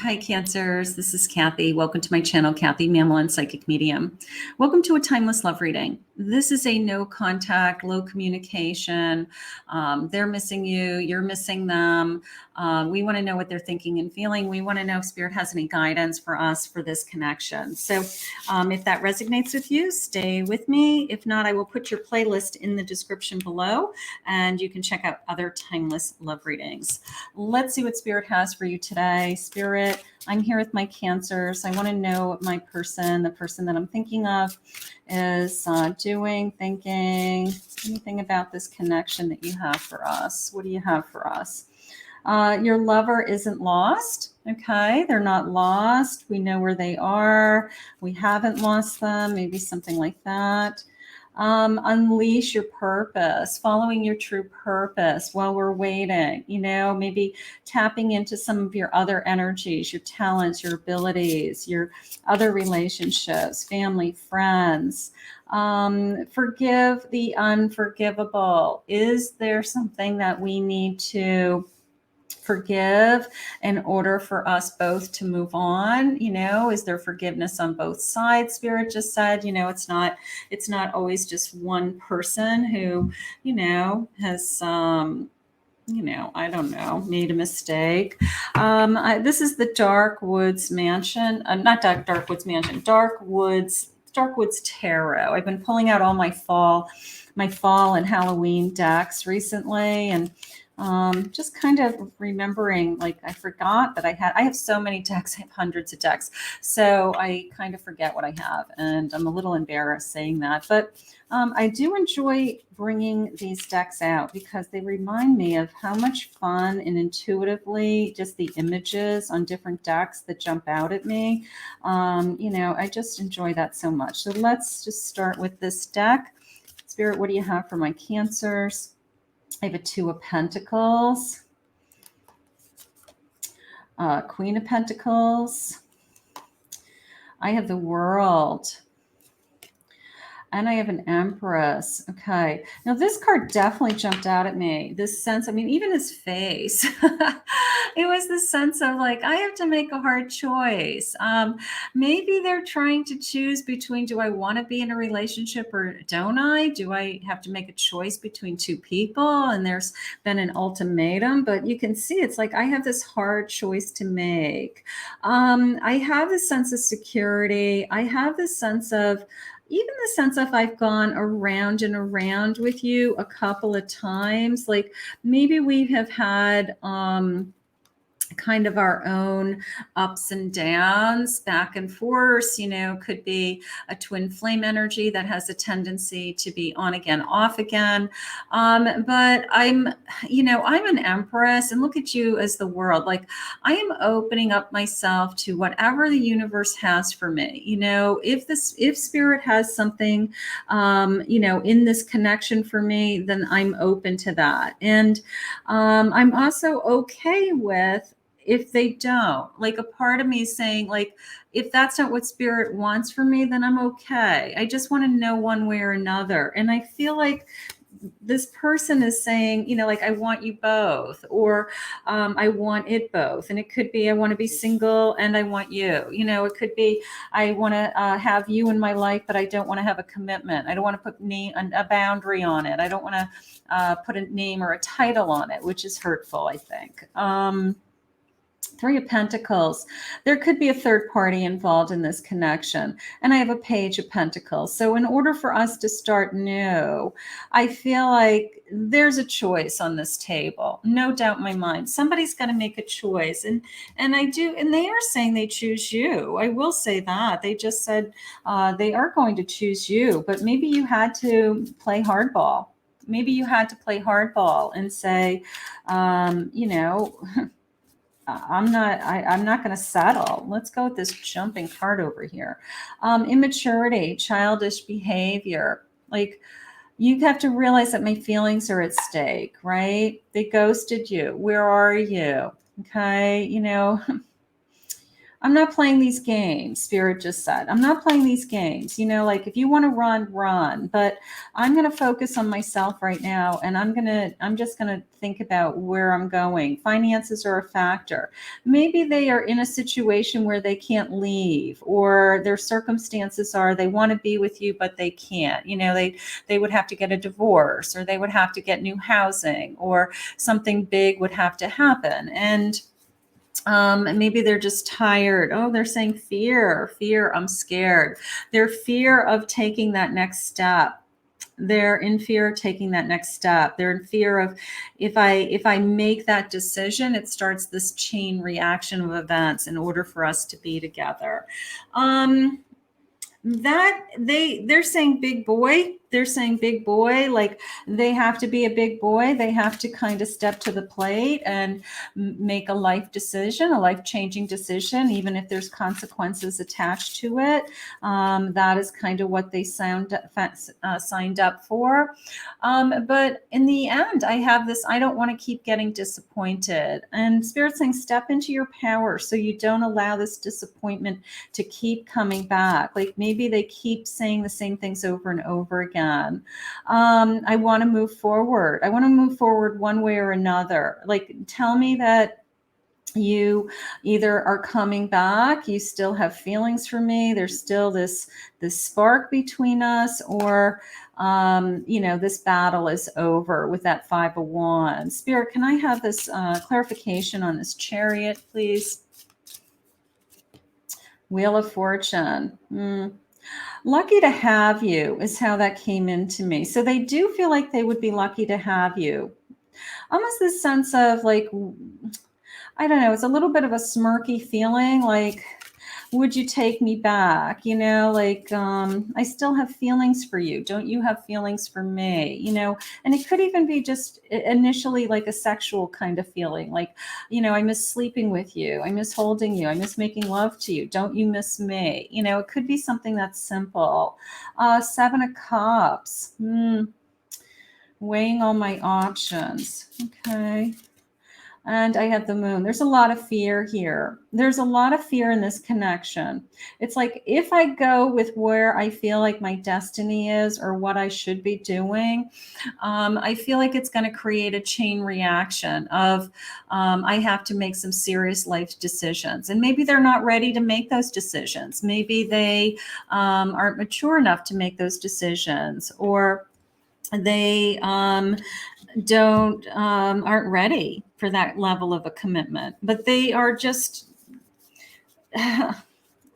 Hi, Cancers. This is Kathy. Welcome to my channel, Kathy Mamolen, Psychic Medium. Welcome to a timeless love reading. This is a no contact, low communication. They're missing you. You're missing them. We want to know what they're thinking and feeling. We want to know if Spirit has any guidance for us for this connection. So if that resonates with you, stay with me. If not, I will put your playlist in the description below, and you can check out other timeless love readings. Let's see what Spirit has for you today. Spirit, I'm here with my Cancers. I want to know what my person, the person that I'm thinking of, is doing, thinking, anything about this connection that you have for us. What do you have for us? Your lover isn't lost. Okay, they're not lost. We know where they are. We haven't lost them. Maybe something like that. Unleash your purpose, following your true purpose while we're waiting, you know, maybe tapping into some of your other energies, your talents, your abilities, your other relationships, family, friends. Forgive the unforgivable. Is there something that we need to forgive in order for us both to move on? You know, is there forgiveness on both sides? Spirit just said, you know, it's not always just one person who, you know, has you know, I don't know, made a mistake. This is the Dark Woods Mansion, not Dark Woods Mansion, Dark Woods Tarot. I've been pulling out all my fall and Halloween decks recently, and just kind of remembering, like, I forgot that I have so many decks. I have hundreds of decks. So I kind of forget what I have, and I'm a little embarrassed saying that, but I do enjoy bringing these decks out because they remind me of how much fun and intuitively just the images on different decks that jump out at me. You know, I just enjoy that so much. So let's just start with this deck. Spirit, what do you have for my Cancers? I have a Two of Pentacles, Queen of Pentacles. I have the World. And I have an Empress. Okay. Now this card definitely jumped out at me. This sense, I mean, even his face, it was the sense of like, I have to make a hard choice. Maybe they're trying to choose between, do I want to be in a relationship or don't I? Do I have to make a choice between two people? And there's been an ultimatum, but you can see it's like, I have this hard choice to make. I have this sense of security. I have this sense of, even the sense of I've gone around and around with you a couple of times. Like maybe we have had kind of our own ups and downs, back and forth, you know, could be a twin flame energy that has a tendency to be on again, off again. But I'm, you know, I'm an Empress, and look at you as the World. Like I am opening up myself to whatever the universe has for me. You know, if Spirit has something, you know, in this connection for me, then I'm open to that. And I'm also okay with if they don't. Like a part of me is saying, like, if that's not what Spirit wants for me, then I'm okay. I just want to know one way or another. And I feel like this person is saying, you know, like, I want you both, or I want it both. And it could be, I want to be single and I want you. You know, it could be, I want to have you in my life, but I don't want to have a commitment. I don't want to put a boundary on it. I don't want to put a name or a title on it, which is hurtful, I think. Three of Pentacles. There could be a third party involved in this connection. And I have a Page of Pentacles. So in order for us to start new, I feel like there's a choice on this table. No doubt in my mind. Somebody's got to make a choice. And I do, and they are saying they choose you. I will say that. They just said they are going to choose you, but maybe you had to play hardball. Maybe you had to play hardball and say, you know, I'm not going to settle. Let's go with this jumping card over here. Immaturity, childish behavior. Like you have to realize that my feelings are at stake, right? They ghosted you. Where are you? Okay. You know, I'm not playing these games. Spirit just said, I'm not playing these games. You know, like if you want to run, run, but I'm going to focus on myself right now. And I'm just going to think about where I'm going. Finances are a factor. Maybe they are in a situation where they can't leave, or their circumstances are they want to be with you, but they can't. You know, they would have to get a divorce, or they would have to get new housing, or something big would have to happen. And maybe they're just tired. Oh, they're saying fear, I'm scared. Their fear of taking that next step. They're in fear of taking that next step. They're in fear of, if I make that decision, it starts this chain reaction of events in order for us to be together. That they're saying big boy. They're saying big boy, like they have to be a big boy. They have to kind of step to the plate and make a life decision, a life-changing decision, even if there's consequences attached to it. That is kind of what they signed up for. But in the end, I have this, I don't want to keep getting disappointed. And Spirit's saying step into your power so you don't allow this disappointment to keep coming back. Like maybe they keep saying the same things over and over again. I want to move forward. I want to move forward one way or another. Like, tell me that you either are coming back, you still have feelings for me, there's still this spark between us, or you know, this battle is over with that 5 of Wands. Spirit, can I have this clarification on this Chariot, please? Wheel of Fortune. Lucky to have you is how that came into me. So they do feel like they would be lucky to have you. Almost this sense of like, I don't know, it's a little bit of a smirky feeling, like, would you take me back? You know, like, I still have feelings for you. Don't you have feelings for me? You know, and it could even be just initially like a sexual kind of feeling, like, you know, I miss sleeping with you. I miss holding you. I miss making love to you. Don't you miss me? You know, it could be something that's simple. 7 of Cups. Weighing all my options. Okay. And I have the Moon. There's a lot of fear here. There's a lot of fear in this connection. It's like, if I go with where I feel like my destiny is or what I should be doing, I feel like it's going to create a chain reaction of I have to make some serious life decisions. And maybe they're not ready to make those decisions. Maybe they aren't mature enough to make those decisions, or they aren't ready for that level of a commitment, but they are just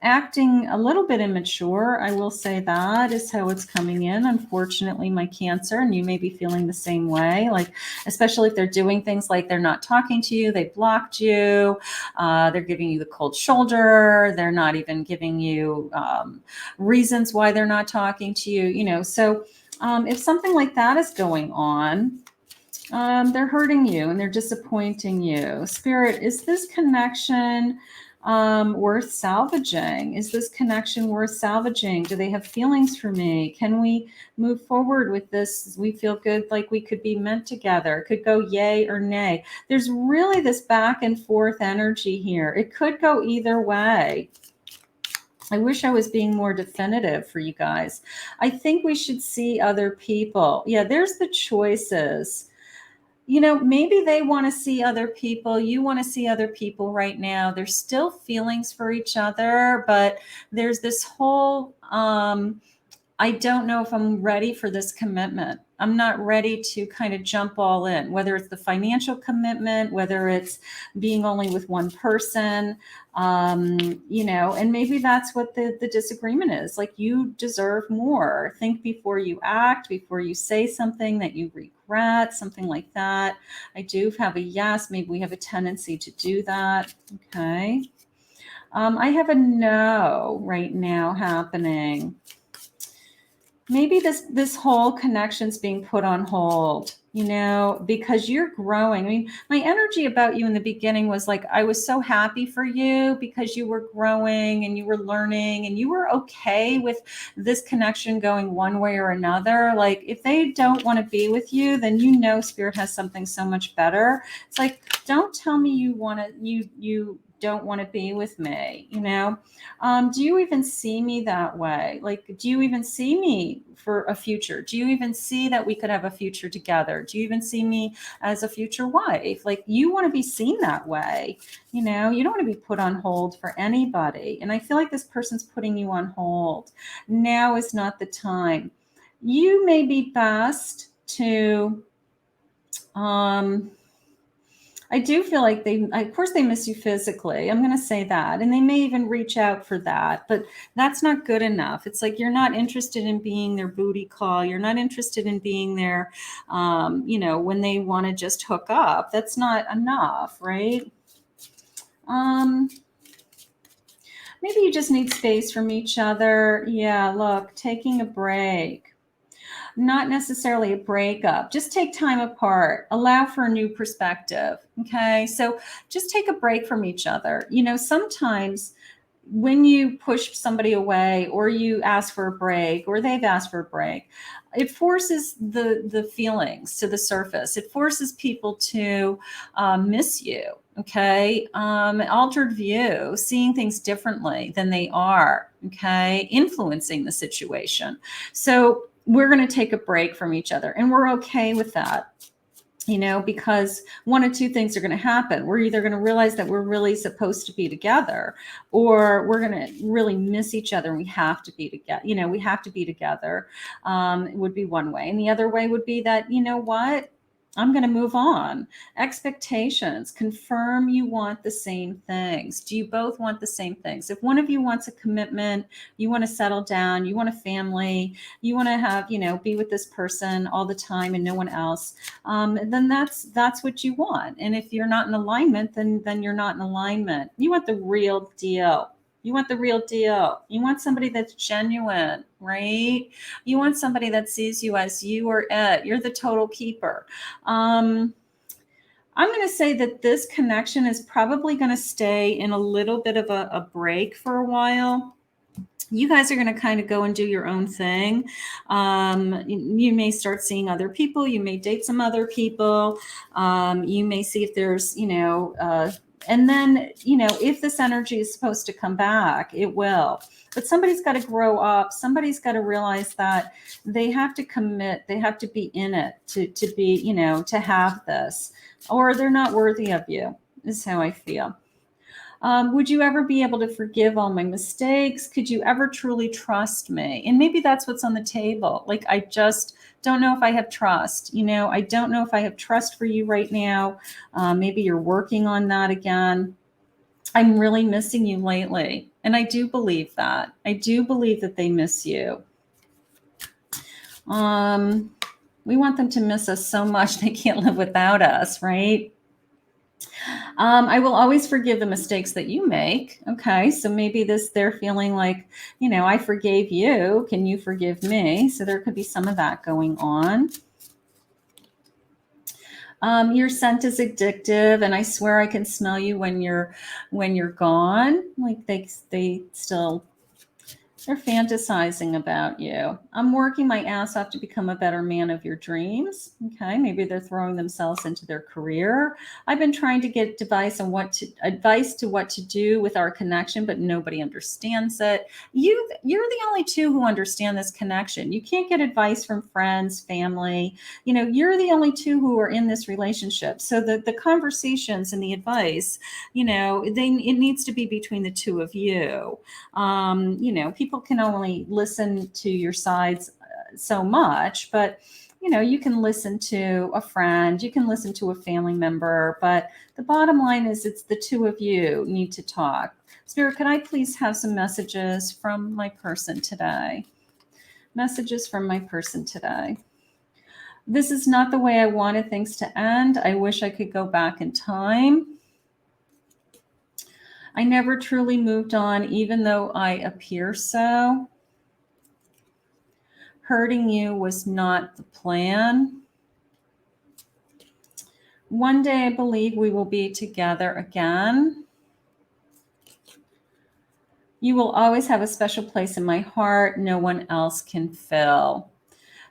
acting a little bit immature. I will say that is how it's coming in. Unfortunately, my Cancer, and you may be feeling the same way, like, especially if they're doing things like they're not talking to you, they blocked you, they're giving you the cold shoulder, they're not even giving you reasons why they're not talking to you, you know. So if something like that is going on, they're hurting you and they're disappointing you. Spirit, is this connection worth salvaging? Is this connection worth salvaging? Do they have feelings for me? Can we move forward with this? We feel good, like we could be meant together. It could go yay or nay. There's really this back and forth energy here. It could go either way. I wish I was being more definitive for you guys. I think we should see other people. Yeah, there's the choices. You know, maybe they want to see other people. You want to see other people right now. There's still feelings for each other, but there's this whole, I don't know if I'm ready for this commitment. I'm not ready to kind of jump all in, whether it's the financial commitment, whether it's being only with one person, you know, and maybe that's what the disagreement is. Like, you deserve more. Think before you act, before you say something that you regret, something like that. I do have a yes. Maybe we have a tendency to do that. Okay. I have a no right now happening. Maybe this whole connection's being put on hold, you know, because you're growing. I mean, my energy about you in the beginning was like, I was so happy for you because you were growing and you were learning and you were okay with this connection going one way or another. Like, if they don't want to be with you, then you know Spirit has something so much better. It's like, don't tell me you want to, you don't want to be with me? You know, do you even see me that way? Like, do you even see me for a future? Do you even see that we could have a future together? Do you even see me as a future wife? Like, you want to be seen that way. You know, you don't want to be put on hold for anybody. And I feel like this person's putting you on hold. Now is not the time. You may be best to, I do feel like of course they miss you physically. I'm going to say that. And they may even reach out for that, but that's not good enough. It's like, you're not interested in being their booty call. You're not interested in being there, you know, when they want to just hook up. That's not enough, right? Maybe you just need space from each other. Yeah, look, taking a break. Not necessarily a breakup. Just take time apart. Allow for a new perspective. Okay. So just take a break from each other. You know, sometimes when you push somebody away, or you ask for a break, or they've asked for a break, it forces the feelings to the surface. It forces people to miss you. Okay. Altered view, seeing things differently than they are. Okay. Influencing the situation. So we're going to take a break from each other, and we're okay with that. You know, because one of two things are going to happen. We're either going to realize that we're really supposed to be together, or we're going to really miss each other and we have to be together. You know, we have to be together. It would be one way. And the other way would be that, you know what? I'm going to move on. Expectations. Confirm you want the same things. Do you both want the same things? If one of you wants a commitment, you want to settle down, you want a family, you want to have, you know, be with this person all the time and no one else, then that's what you want. And if you're not in alignment, then you're not in alignment. You want the real deal. You want the real deal. You want somebody that's genuine, right? You want somebody that sees you as you are it. You're the total keeper. I'm going to say that this connection is probably going to stay in a little bit of a break for a while. You guys are going to kind of go and do your own thing. You may start seeing other people. You may date some other people. You may see if there's, you know, and then, you know, if this energy is supposed to come back, it will. But somebody's got to grow up. Somebody's got to realize that they have to commit. They have to be in it to be, you know, to have this, or they're not worthy of you, is how I feel. Would you ever be able to forgive all my mistakes? Could you ever truly trust me? And maybe that's what's on the table. Like, I just don't know if I have trust. You know, I don't know if I have trust for you right now. Maybe you're working on that again. I'm really missing you lately. And I do believe that. I do believe that they miss you. We want them to miss us so much they can't live without us, right? I will always forgive the mistakes that you make. Okay. So maybe they're feeling like, you know, I forgave you. Can you forgive me? So there could be some of that going on. Your scent is addictive, and I swear I can smell you when you're gone. Like they still, they're fantasizing about you. I'm working my ass off to become a better man of your dreams. Okay, maybe they're throwing themselves into their career. I've been trying to get advice to what to do with our connection, but nobody understands it. You're the only two who understand this connection. You can't get advice from friends, family. You know, you're the only two who are in this relationship. So the conversations and the advice, you know, it needs to be between the two of you. You know, people can only listen to your sides so much, but you know, you can listen to a friend, you can listen to a family member, but the bottom line is it's the two of you need to talk. Spirit, could I please have some messages from my person today? Messages from my person today. This is not the way I wanted things to end. I wish I could go back in time. I never truly moved on, even though I appear so. Hurting you was not the plan. One day I believe we will be together again. You will always have a special place in my heart no one else can fill.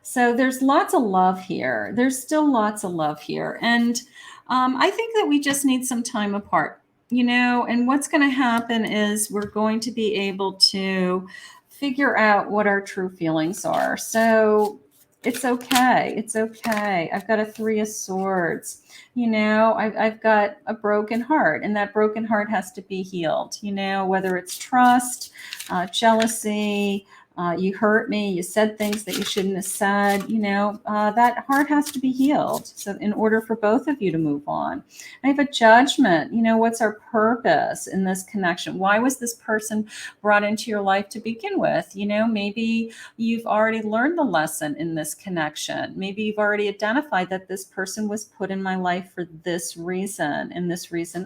So there's lots of love here. There's still lots of love here. And I think that we just need some time apart. you know, and what's going to happen is we're going to be able to figure out what our true feelings are. So it's okay. It's okay. I've got a 3 of Swords. You know, I've got a broken heart, and that broken heart has to be healed, you know, whether it's trust, jealousy, you hurt me, you said things that you shouldn't have said, you know, that heart has to be healed. So in order for both of you to move on. I have a judgment. You know, what's our purpose in this connection? Why was this person brought into your life to begin with? You know, maybe you've already learned the lesson in this connection. Maybe you've already identified that this person was put in my life for this reason and this reason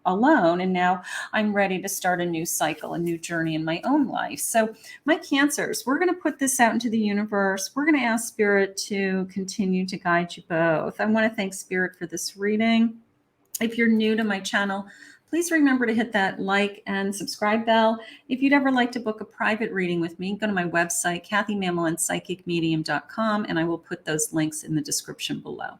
alone. And now I'm ready to start a new cycle, a new journey in my own life. So my Cancers, we're going to put this out into the universe. We're going to ask Spirit to continue to guide you both. I want to thank Spirit for this reading. If you're new to my channel, please remember to hit that like and subscribe bell. If you'd ever like to book a private reading with me, go to my website, KathyMamolenPsychicMedium.com, and I will put those links in the description below.